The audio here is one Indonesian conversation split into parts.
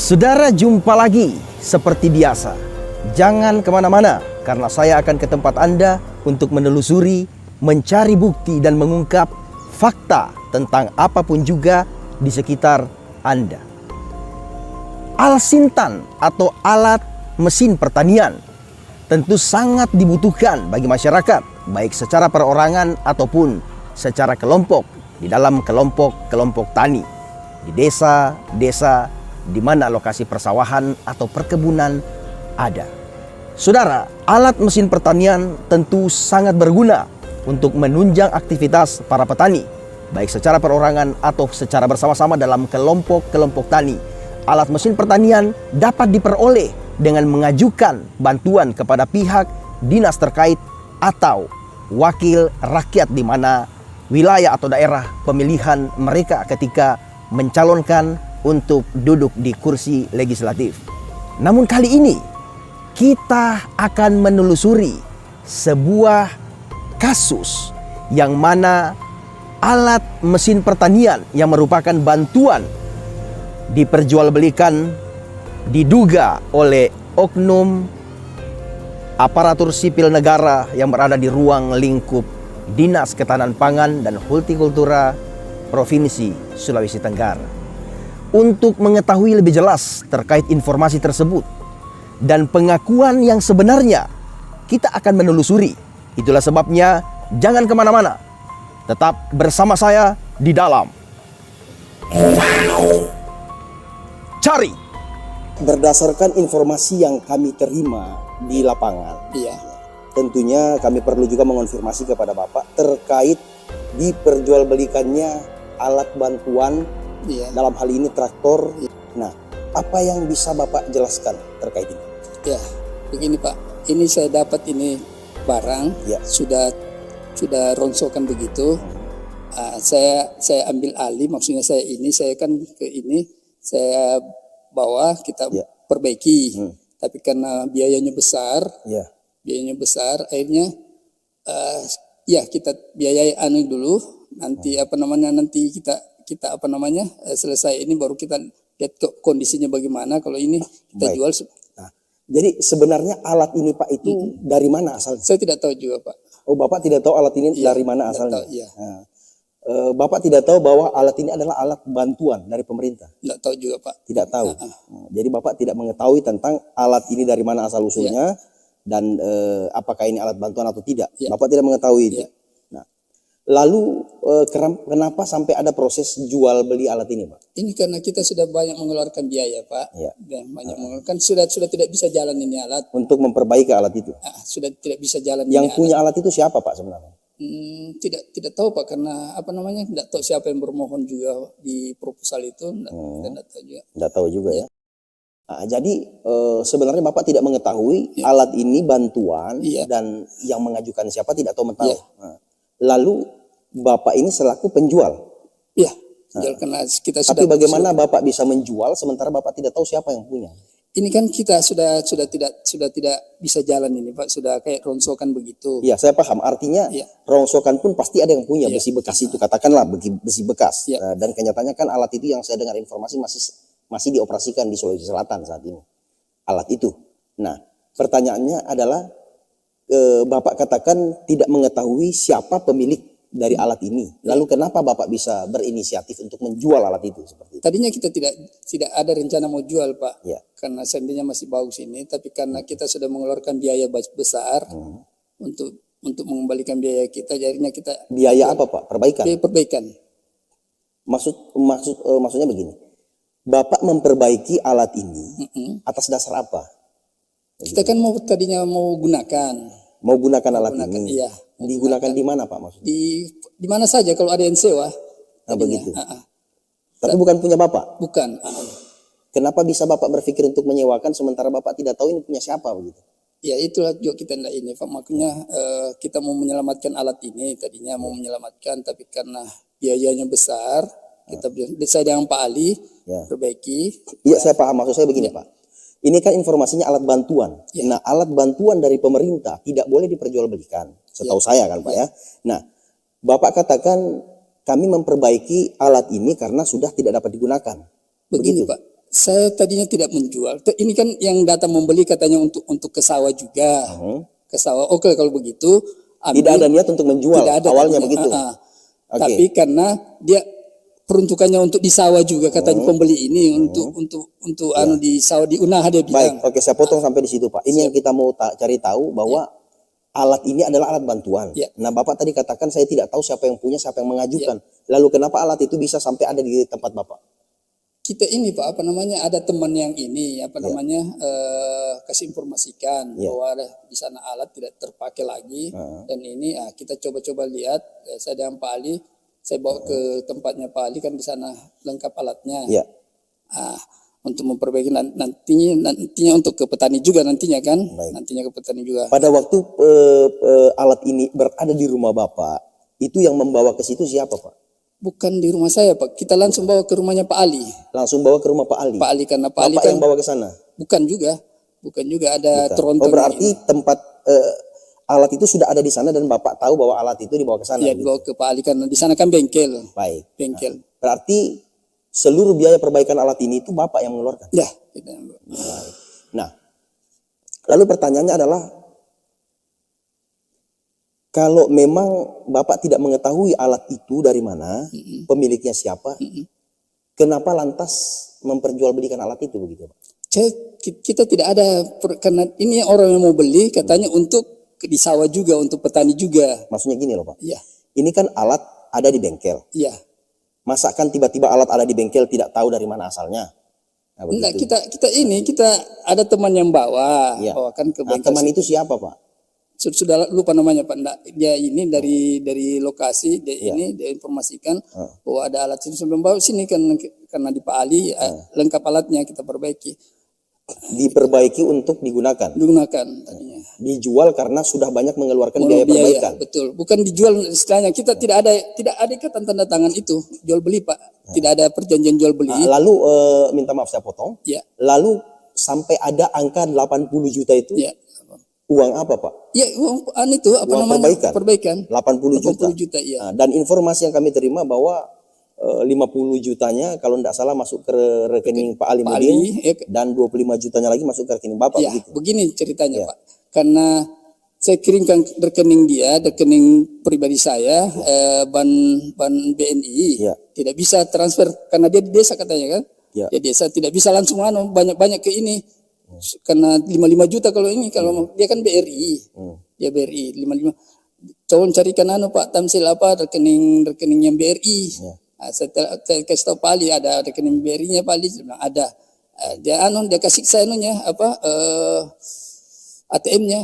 Saudara, jumpa lagi seperti biasa. Jangan kemana-mana, karena saya akan ke tempat Anda untuk menelusuri, mencari bukti dan mengungkap fakta tentang apapun juga di sekitar Anda. Al-Sintan atau alat mesin pertanian tentu sangat dibutuhkan bagi masyarakat, baik secara perorangan ataupun secara kelompok, di dalam kelompok-kelompok tani, di desa-desa di mana lokasi persawahan atau perkebunan ada. Saudara, alat mesin pertanian tentu sangat berguna untuk menunjang aktivitas para petani, baik secara perorangan atau secara bersama-sama dalam kelompok-kelompok tani. Alat mesin pertanian dapat diperoleh dengan mengajukan bantuan kepada pihak dinas terkait atau wakil rakyat di mana wilayah atau daerah pemilihan mereka ketika mencalonkan untuk duduk di kursi legislatif. Namun kali ini kita akan menelusuri sebuah kasus yang mana alat mesin pertanian yang merupakan bantuan diperjualbelikan diduga oleh oknum aparatur sipil negara yang berada di ruang lingkup Dinas Ketahanan Pangan dan Hortikultura Provinsi Sulawesi Tenggara. Untuk mengetahui lebih jelas terkait informasi tersebut dan pengakuan yang sebenarnya, kita akan menelusuri. Itulah sebabnya jangan kemana-mana, tetap bersama saya di dalam Cari. Berdasarkan informasi yang kami terima di lapangan, tentunya kami perlu juga mengonfirmasi kepada Bapak terkait diperjualbelikannya alat bantuan, dalam hal ini traktor. Nah, apa yang bisa Bapak jelaskan terkait ini? Ya, begini Pak, ini saya dapat ini barang, sudah rongsokan begitu. Saya ambil alih, maksudnya saya kan ke ini, saya bawa, kita perbaiki. Tapi karena biayanya besar, akhirnya kita biayai dulu. Nanti nanti kita selesai ini baru kita lihat kondisinya bagaimana. Kalau ini kita jual. Nah, jadi sebenarnya alat ini Pak itu dari mana asalnya? Saya tidak tahu juga Pak. Oh, Bapak tidak tahu alat ini dari mana asalnya? Nah, Bapak tidak tahu bahwa alat ini adalah alat bantuan dari pemerintah? Tidak tahu juga Pak. Tidak tahu. Jadi Bapak tidak mengetahui tentang alat ini dari mana asal usulnya dan apakah ini alat bantuan atau tidak? Bapak tidak mengetahui itu. Lalu kenapa sampai ada proses jual beli alat ini, Pak? Ini karena kita sudah banyak mengeluarkan biaya, Pak. Banyak mengeluarkan, sudah tidak bisa jalan ini alat. Untuk memperbaiki alat itu? Sudah tidak bisa jalan. Yang punya alat itu siapa, Pak, sebenarnya? Tidak tahu Pak, karena tidak tahu siapa yang bermohon juga di proposal itu. Tidak tahu juga. Tidak tahu juga ya. Nah, jadi sebenarnya Bapak tidak mengetahui alat ini bantuan dan yang mengajukan siapa tidak tahu mengetahui. Nah, lalu Bapak ini selaku penjual. Penjual karena kita sudah. Tapi bagaimana Bapak bisa menjual sementara Bapak tidak tahu siapa yang punya? Ini kan kita sudah tidak bisa jalan ini Pak, sudah kayak rongsokan begitu. Iya, saya paham. Artinya rongsokan pun pasti ada yang punya besi bekas itu, katakanlah besi bekas. Dan kenyataannya kan alat itu yang saya dengar informasi masih dioperasikan di Sulawesi Selatan saat ini. Alat itu. Nah, pertanyaannya adalah Bapak katakan tidak mengetahui siapa pemilik dari alat ini. Lalu kenapa Bapak bisa berinisiatif untuk menjual alat itu seperti itu? Tadinya kita tidak ada rencana mau jual Pak. Karena seandainya masih bagus ini, tapi karena kita sudah mengeluarkan biaya besar untuk mengembalikan biaya kita, jadinya kita. Biaya apa Pak? Perbaikan? Biaya perbaikan. Maksudnya begini. Bapak memperbaiki alat ini atas dasar apa? Kita kan tadinya mau gunakan. Mau gunakan alat ini? Iya. Digunakan di mana Pak maksudnya? Di mana saja kalau ada yang sewa. Begitu. Tapi bukan punya Bapak? Bukan. Kenapa bisa Bapak berpikir untuk menyewakan sementara Bapak tidak tahu ini punya siapa begitu? Ya itulah juga kita tidak ini Pak. Makanya kita mau menyelamatkan alat ini, tadinya mau menyelamatkan, tapi karena biayanya besar, kita bisa dengan Pak Ali perbaiki. Iya, saya paham. Maksud saya begini Pak. Ini kan informasinya alat bantuan. Nah, alat bantuan dari pemerintah tidak boleh diperjualbelikan. Setahu saya kan Pak ya. Nah, Bapak katakan kami memperbaiki alat ini karena sudah tidak dapat digunakan. Begini Pak, Saya tadinya tidak menjual. Ini kan yang datang membeli katanya untuk ke sawah juga. Ke sawah. Oke, kalau begitu ambil. Tidak ada niat untuk menjual. Tidak ada awalnya tadinya. begitu. Oke. Tapi karena dia peruntukannya untuk di sawah juga katanya pembeli ini untuk di sawah di Unaha dia bilang. Baik, oke, saya potong sampai di situ Pak. Ini yang kita mau cari tahu bahwa alat ini adalah alat bantuan. Nah, Bapak tadi katakan saya tidak tahu siapa yang punya, siapa yang mengajukan. Lalu kenapa alat itu bisa sampai ada di tempat Bapak? Kita ini Pak, ada teman yang ini kasih informasikan bahwa ada di sana alat tidak terpakai lagi dan ini kita coba-coba lihat. Saya dengan Pak Ali, saya bawa ke tempatnya Pak Ali, kan di sana lengkap alatnya. Untuk memperbaiki nantinya untuk ke petani juga nantinya kan. Baik. Nantinya ke petani juga. Pada waktu alat ini berada di rumah Bapak, itu yang membawa ke situ siapa Pak? Bukan di rumah saya Pak, kita langsung bawa ke rumahnya Pak Ali. Langsung bawa ke rumah Pak Ali? Pak Ali, karena Pak Bapak Ali kan yang bawa ke sana? Bukan juga ada tronton. Oh, berarti tempat alat itu sudah ada di sana dan Bapak tahu bahwa alat itu dibawa ke sana? Iya, dibawa ke Pak Ali karena di sana kan bengkel. Baik. Bengkel. Berarti seluruh biaya perbaikan alat ini itu Bapak yang mengeluarkan? Ya. Nah, lalu pertanyaannya adalah, kalau memang Bapak tidak mengetahui alat itu dari mana, pemiliknya siapa, kenapa lantas memperjualbelikan alat itu begitu Pak? Kita tidak ada, karena ini orang yang mau beli katanya untuk di sawah juga, untuk petani juga. Maksudnya gini loh Pak, Iya. Ini kan alat ada di bengkel. Iya. Masa kan tiba-tiba alat ada di bengkel tidak tahu dari mana asalnya? Nah, enggak, kita ada teman yang bawakan ke bengkel. Teman itu siapa Pak? Sudah lupa namanya Pak. Enggak, dia ini dari lokasi ini dia informasikan bahwa ada alat ini sebelum bawa sini kan, karena di Pak Ali lengkap alatnya kita perbaiki. Diperbaiki untuk digunakan tadinya. Dijual karena sudah banyak mengeluarkan biaya perbaikan. Betul, bukan dijual istilahnya. Kita tidak ada ikatan tanda tangan itu jual beli Pak. Tidak ada perjanjian jual beli. Lalu minta maaf saya potong. Lalu sampai ada angka 80 juta itu. Uang apa Pak? Ya, uang itu perbaikan. 80 juta. Ya. Dan informasi yang kami terima bahwa 50 jutanya kalau tidak salah masuk ke rekening Pak Ali Mudin, dan 25 jutanya lagi masuk ke rekening Bapak. Ya, begini ceritanya Pak. Karena saya kirimkan rekening pribadi saya, ban BNI, tidak bisa transfer karena dia di desa katanya kan. Dia desa tidak bisa langsung banyak ke ini. Karena 55 juta kalau ini, kalau dia kan BRI. Dia BRI 55. Coba carikan Pak Tamsil rekening yang BRI. Saya kasih tahu Pak Ali ada rekening BRI-nya Pak Ali, ada. Dia kasih saya ATM-nya.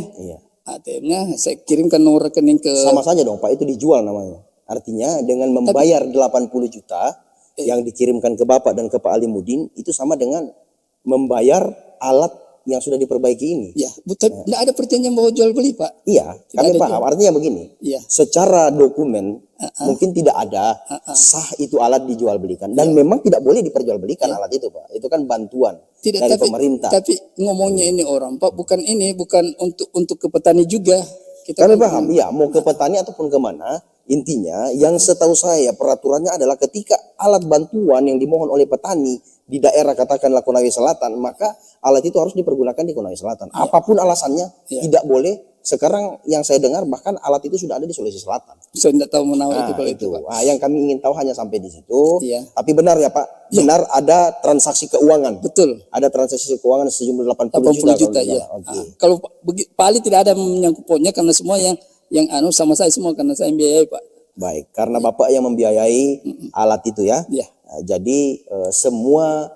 ATM-nya saya kirimkan nomor rekening ke. Sama saja dong Pak, itu dijual namanya. Artinya dengan membayar 80 juta yang dikirimkan ke Bapak dan ke Pak Ali Mudin, itu sama dengan membayar alat yang sudah diperbaiki ini. Ya, betul. Tidak ada perjanjian bahwa jual beli Pak. Iya, kami paham. Artinya begini. Secara dokumen mungkin tidak ada sah itu alat dijual belikan, dan memang tidak boleh diperjualbelikan alat itu Pak. Itu kan bantuan dari pemerintah. Tapi ngomongnya ini orang Pak, bukan untuk ke petani juga. Kami paham. Ya, mau ke petani ataupun kemana, intinya yang setahu saya peraturannya adalah ketika alat bantuan yang dimohon oleh petani di daerah katakanlah Konawe Selatan, maka alat itu harus dipergunakan di Konawe Selatan. Apapun alasannya, tidak boleh. Sekarang yang saya dengar bahkan alat itu sudah ada di Sulawesi Selatan. Saya tidak tahu menawar itu kalau itu Pak. Yang kami ingin tahu hanya sampai di situ. Tapi benar ya Pak, benar ada transaksi keuangan. Betul. Ada transaksi keuangan sejumlah 80 juta. Kalau Pak Ali tidak ada menyangkut potnya, karena semua yang sama saya semua, karena saya yang biayai Pak. Baik, karena Bapak yang membiayai alat itu ya. Jadi semua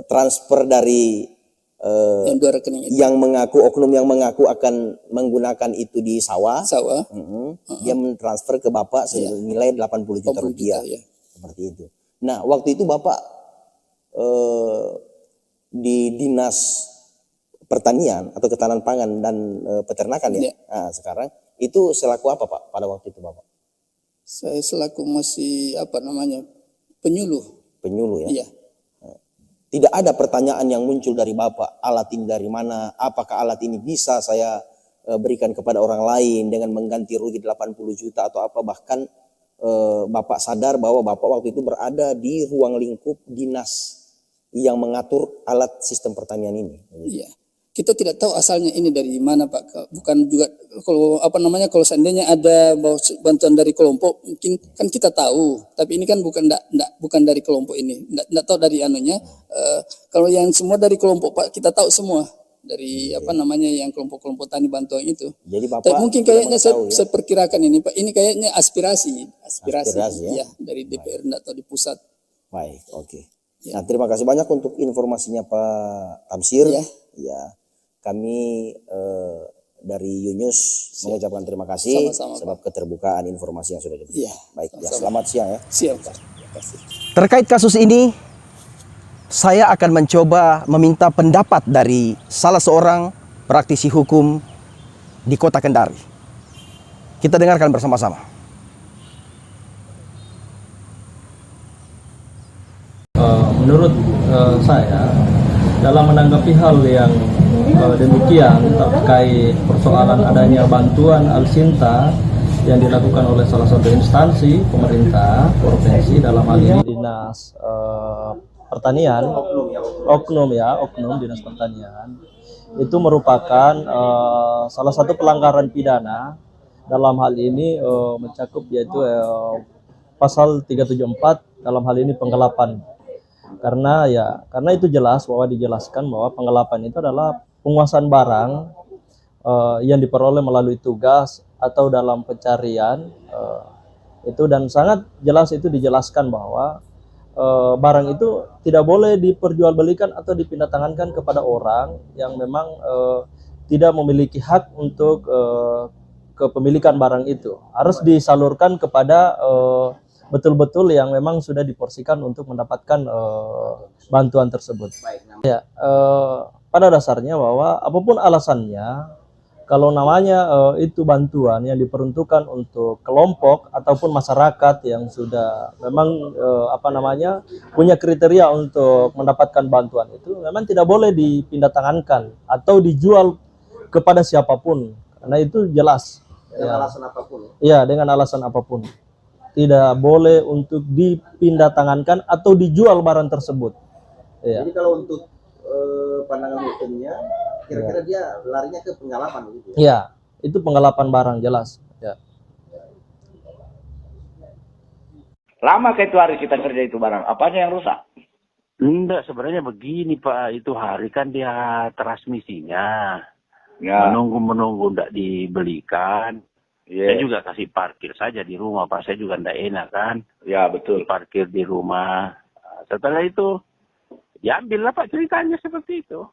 transfer dari yang mengaku oknum yang mengaku akan menggunakan itu di sawah. Dia mentransfer ke Bapak senilai 80 juta rupiah. Seperti itu. Nah, waktu itu Bapak di Dinas Pertanian atau Ketahanan Pangan dan Peternakan ya. Nah, sekarang itu selaku apa Pak pada waktu itu Bapak? Saya selaku masih penyuluh. Penyuluh ya? Iya. Tidak ada pertanyaan yang muncul dari Bapak, alat ini dari mana, apakah alat ini bisa saya berikan kepada orang lain dengan mengganti rugi 80 juta atau apa, bahkan Bapak sadar bahwa Bapak waktu itu berada di ruang lingkup dinas yang mengatur alat sistem pertanian ini. Iya. Kita tidak tahu asalnya ini dari mana Pak. Bukan juga kalau kalau seandainya ada bantuan dari kelompok mungkin kan kita tahu. Tapi ini kan bukan dari kelompok ini. Nggak tahu dari anunya. Kalau yang semua dari kelompok Pak kita tahu semua dari yang kelompok-kelompok tani bantuan itu. Jadi Bapak tapi mungkin kayaknya tahu, saya perkirakan ini Pak. Ini kayaknya aspirasi ya? Ya dari DPR atau di pusat. Baik, oke. Ya. Nah, terima kasih banyak untuk informasinya Pak Tamsir. Ya, kami dari Yunus mengucapkan terima kasih sebab keterbukaan informasi yang sudah diberikan. Ya, baik, ya selamat siang ya. Siap, Pak. Terima kasih. Terkait kasus ini, saya akan mencoba meminta pendapat dari salah seorang praktisi hukum di Kota Kendari. Kita dengarkan bersama-sama. Menurut saya, dalam menanggapi hal yang demikian terkait persoalan adanya bantuan Al-Sinta yang dilakukan oleh salah satu instansi pemerintah provinsi, dalam hal ini Dinas Pertanian, Oknum Dinas Pertanian, itu merupakan salah satu pelanggaran pidana. Dalam hal ini mencakup yaitu pasal 374 dalam hal ini penggelapan. Karena itu jelas dijelaskan bahwa penggelapan itu adalah penguasaan barang yang diperoleh melalui tugas atau dalam pencarian itu, dan sangat jelas itu dijelaskan bahwa barang itu tidak boleh diperjualbelikan atau dipindah tangankan kepada orang yang memang tidak memiliki hak untuk kepemilikan barang itu. Harus disalurkan kepada betul-betul yang memang sudah diporsikan untuk mendapatkan bantuan tersebut. Ya, pada dasarnya bahwa apapun alasannya, kalau namanya itu bantuan yang diperuntukkan untuk kelompok ataupun masyarakat yang sudah memang punya kriteria untuk mendapatkan bantuan itu, memang tidak boleh dipindah tangankan atau dijual kepada siapapun, karena itu jelas. Dengan alasan apapun. Ya, dengan alasan apapun. Tidak boleh untuk dipindah tangankan atau dijual barang tersebut. Ya. Jadi kalau untuk pandangan hukumnya, kira-kira dia larinya ke penggelapan gitu ya? Ya, itu penggelapan barang jelas. Ya. Lama ke itu hari kita kerja itu barang, apanya yang rusak? Enggak, sebenarnya begini Pak, itu hari kan dia transmisinya. Ya. Menunggu enggak dibelikan. Yeah. Saya juga kasih parkir saja di rumah Pak, saya juga enggak enak kan. Ya betul. Parkir di rumah. Setelah itu, ya ambillah Pak ceritanya seperti itu.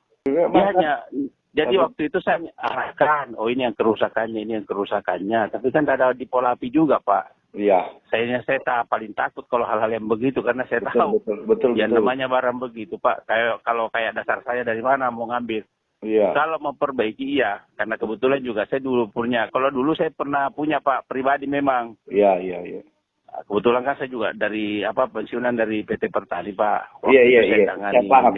Jadi waktu itu saya arahkan, oh ini yang kerusakannya. Tapi kan ada di Polapi juga Pak. Iya. Saya paling takut kalau hal-hal yang begitu, karena saya tahu. Betul. Yang namanya barang begitu Pak, kalau kayak dasar saya dari mana mau ngambil. Iya. Kalau memperbaiki iya, karena kebetulan juga saya dulu punya. Kalau dulu saya pernah punya Pak pribadi memang. Iya. Kebetulan kan saya juga dari pensiunan dari PT Pertani Pak. Iya.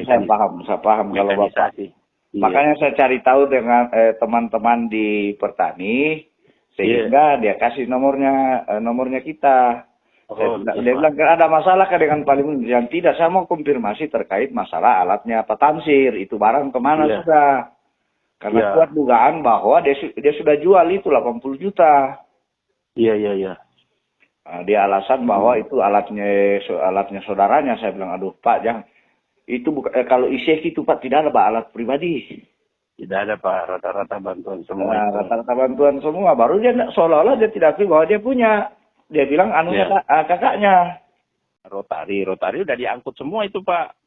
Saya paham kalau Bapak. Iya. Makanya saya cari tahu dengan teman-teman di Pertani sehingga dia kasih nomornya kita. Dia bilang ada masalah dengan paling yang tidak, saya mau konfirmasi terkait masalah alatnya Pak Tamsir, itu barang kemana sudah, karena kuat dugaan bahwa dia sudah jual itu 80 juta. Iya. Dia alasan bahwa itu alatnya saudaranya. Saya bilang aduh Pak, jangan itu kalau ISEK itu Pak tidak ada Pak alat pribadi. Tidak ada Pak, rata-rata bantuan semua. Rata-rata bantuan semua, baru dia seolah-olah dia tidak akui bahwa dia punya. Dia bilang kakaknya. Rotari udah diangkut semua itu Pak.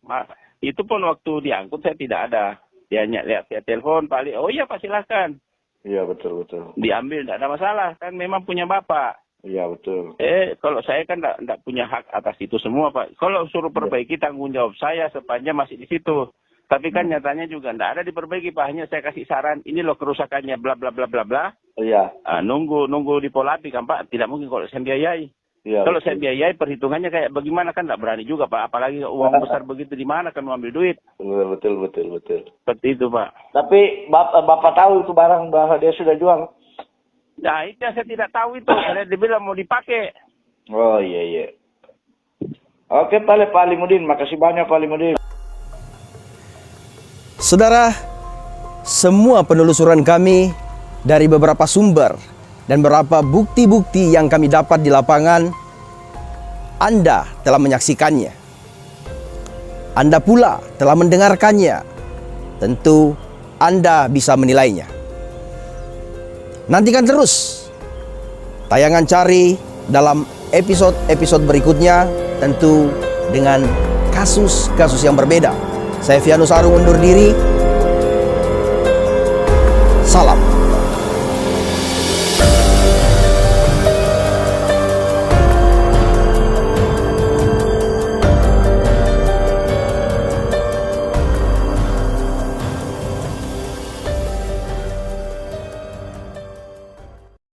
Itu pun waktu diangkut saya tidak ada. Dia lihat via telepon Pak Ali, oh iya Pak silakan. Iya betul. Diambil tidak ada masalah, kan memang punya Bapak. Iya betul. Kalau saya kan tidak punya hak atas itu semua Pak. Kalau suruh perbaiki tanggung jawab saya sepanjang masih di situ. Tapi kan nyatanya juga tidak ada diperbaiki Pak. Hanya saya kasih saran, ini loh kerusakannya bla bla bla bla bla. Iya. Nunggu di Polapi kan Pak. Tidak mungkin kalau saya biayai. Ya, kalau saya biayai perhitungannya kayak bagaimana kan tidak berani juga Pak. Apalagi uang besar begitu di mana kan mau ambil duit. Betul. Seperti itu Pak. Tapi Bapak tahu itu barang bahwa dia sudah jual? Nah itu yang saya tidak tahu itu. Karena dia bilang mau dipakai. Oh iya. Oke Pak Alimudin, makasih banyak Pak Alimudin. Saudara, semua penelusuran kami dari beberapa sumber dan beberapa bukti-bukti yang kami dapat di lapangan, Anda telah menyaksikannya. Anda pula telah mendengarkannya. Tentu Anda bisa menilainya. Nantikan terus tayangan Cari dalam episode-episode berikutnya, tentu dengan kasus-kasus yang berbeda. Saya Vianus Arum undur diri. Salam.